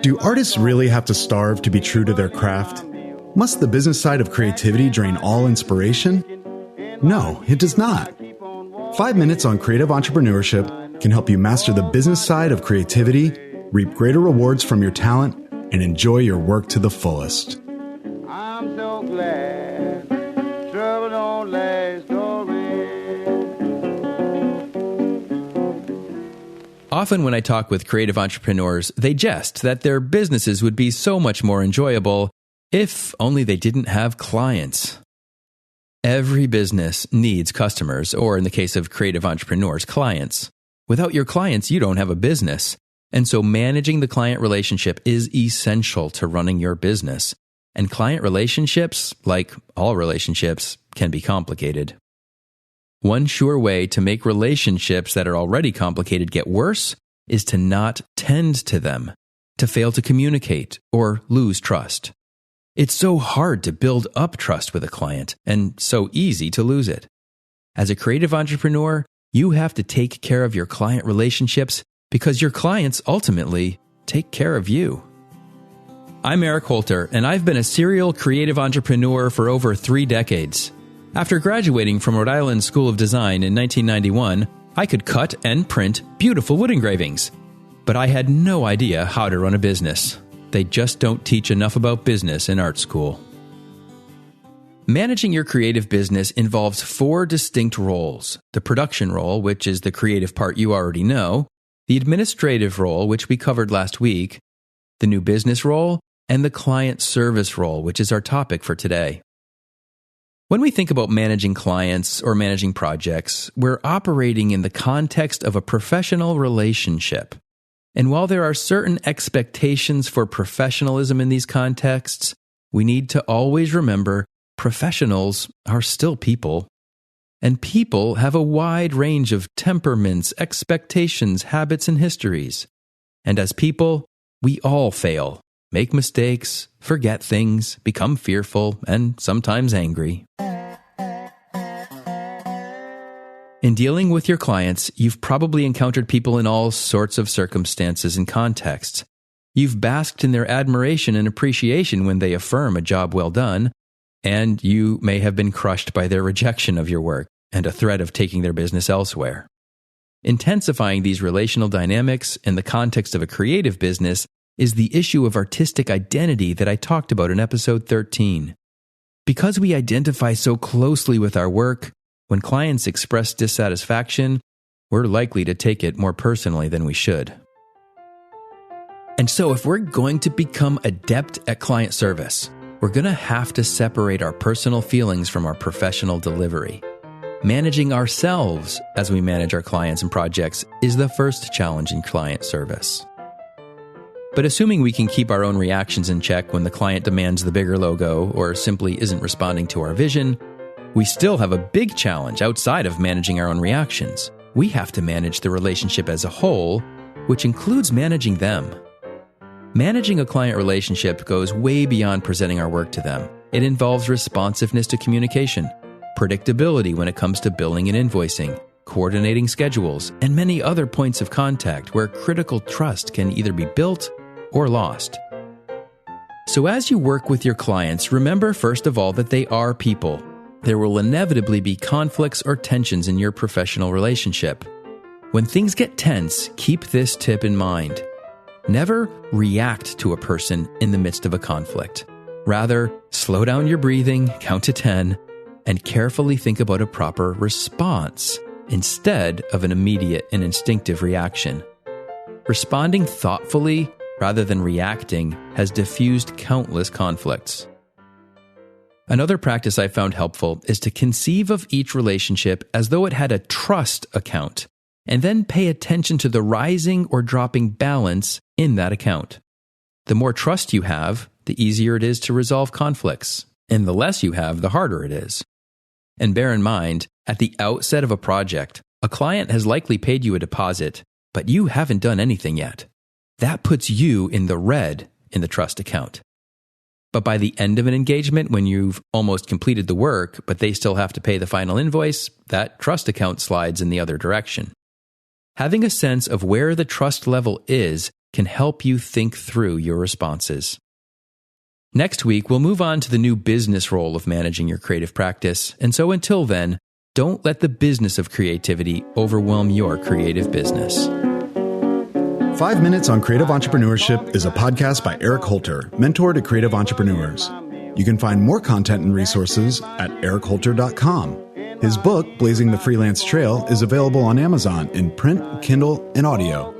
Do artists really have to starve to be true to their craft? Must the business side of creativity drain all inspiration? No, it does not. 5 minutes on creative entrepreneurship can help you master the business side of creativity, reap greater rewards from your talent, and enjoy your work to the fullest. I'm so glad trouble don't last always. Often when I talk with creative entrepreneurs, they jest that their businesses would be so much more enjoyable if only they didn't have clients. Every business needs customers, or in the case of creative entrepreneurs, clients. Without your clients, you don't have a business. And so managing the client relationship is essential to running your business. And client relationships, like all relationships, can be complicated. One sure way to make relationships that are already complicated get worse is to not tend to them, to fail to communicate, or lose trust. It's so hard to build up trust with a client, and so easy to lose it. As a creative entrepreneur, you have to take care of your client relationships because your clients ultimately take care of you. I'm Eric Holter, and I've been a serial creative entrepreneur for over 3 decades. After graduating from Rhode Island School of Design in 1991, I could cut and print beautiful wood engravings. But I had no idea how to run a business. They just don't teach enough about business in art school. Managing your creative business involves 4 distinct roles: the production role, which is the creative part you already know, the administrative role, which we covered last week, the new business role, and the client service role, which is our topic for today. When we think about managing clients or managing projects, we're operating in the context of a professional relationship. And while there are certain expectations for professionalism in these contexts, we need to always remember professionals are still people. And people have a wide range of temperaments, expectations, habits, and histories. And as people, we all fail, make mistakes, forget things, become fearful, and sometimes angry. In dealing with your clients, you've probably encountered people in all sorts of circumstances and contexts. You've basked in their admiration and appreciation when they affirm a job well done, and you may have been crushed by their rejection of your work and a threat of taking their business elsewhere. Intensifying these relational dynamics in the context of a creative business is the issue of artistic identity that I talked about in episode 13. Because we identify so closely with our work, when clients express dissatisfaction, we're likely to take it more personally than we should. And so if we're going to become adept at client service, we're going to have to separate our personal feelings from our professional delivery. Managing ourselves as we manage our clients and projects is the first challenge in client service. But assuming we can keep our own reactions in check when the client demands the bigger logo or simply isn't responding to our vision, we still have a big challenge outside of managing our own reactions. We have to manage the relationship as a whole, which includes managing them. Managing a client relationship goes way beyond presenting our work to them. It involves responsiveness to communication, predictability when it comes to billing and invoicing, coordinating schedules, and many other points of contact where critical trust can either be built or lost. So as you work with your clients, remember first of all that they are people. There will inevitably be conflicts or tensions in your professional relationship. When things get tense, keep this tip in mind. Never react to a person in the midst of a conflict. Rather, slow down your breathing, count to 10, and carefully think about a proper response instead of an immediate and instinctive reaction. Responding thoughtfully rather than reacting has diffused countless conflicts. Another practice I found helpful is to conceive of each relationship as though it had a trust account, and then pay attention to the rising or dropping balance in that account. The more trust you have, the easier it is to resolve conflicts, and the less you have, the harder it is. And bear in mind, at the outset of a project, a client has likely paid you a deposit, but you haven't done anything yet. That puts you in the red in the trust account. But by the end of an engagement, when you've almost completed the work, but they still have to pay the final invoice, that trust account slides in the other direction. Having a sense of where the trust level is can help you think through your responses. Next week, we'll move on to the new business role of managing your creative practice, and so until then, don't let the business of creativity overwhelm your creative business. 5 Minutes on Creative Entrepreneurship is a podcast by Eric Holter, mentor to creative entrepreneurs. You can find more content and resources at erichholter.com. His book, Blazing the Freelance Trail, is available on Amazon in print, Kindle, and audio.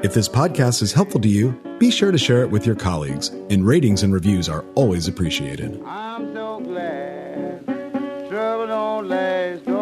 If this podcast is helpful to you, be sure to share it with your colleagues, and ratings and reviews are always appreciated. I'm so glad trouble don't last.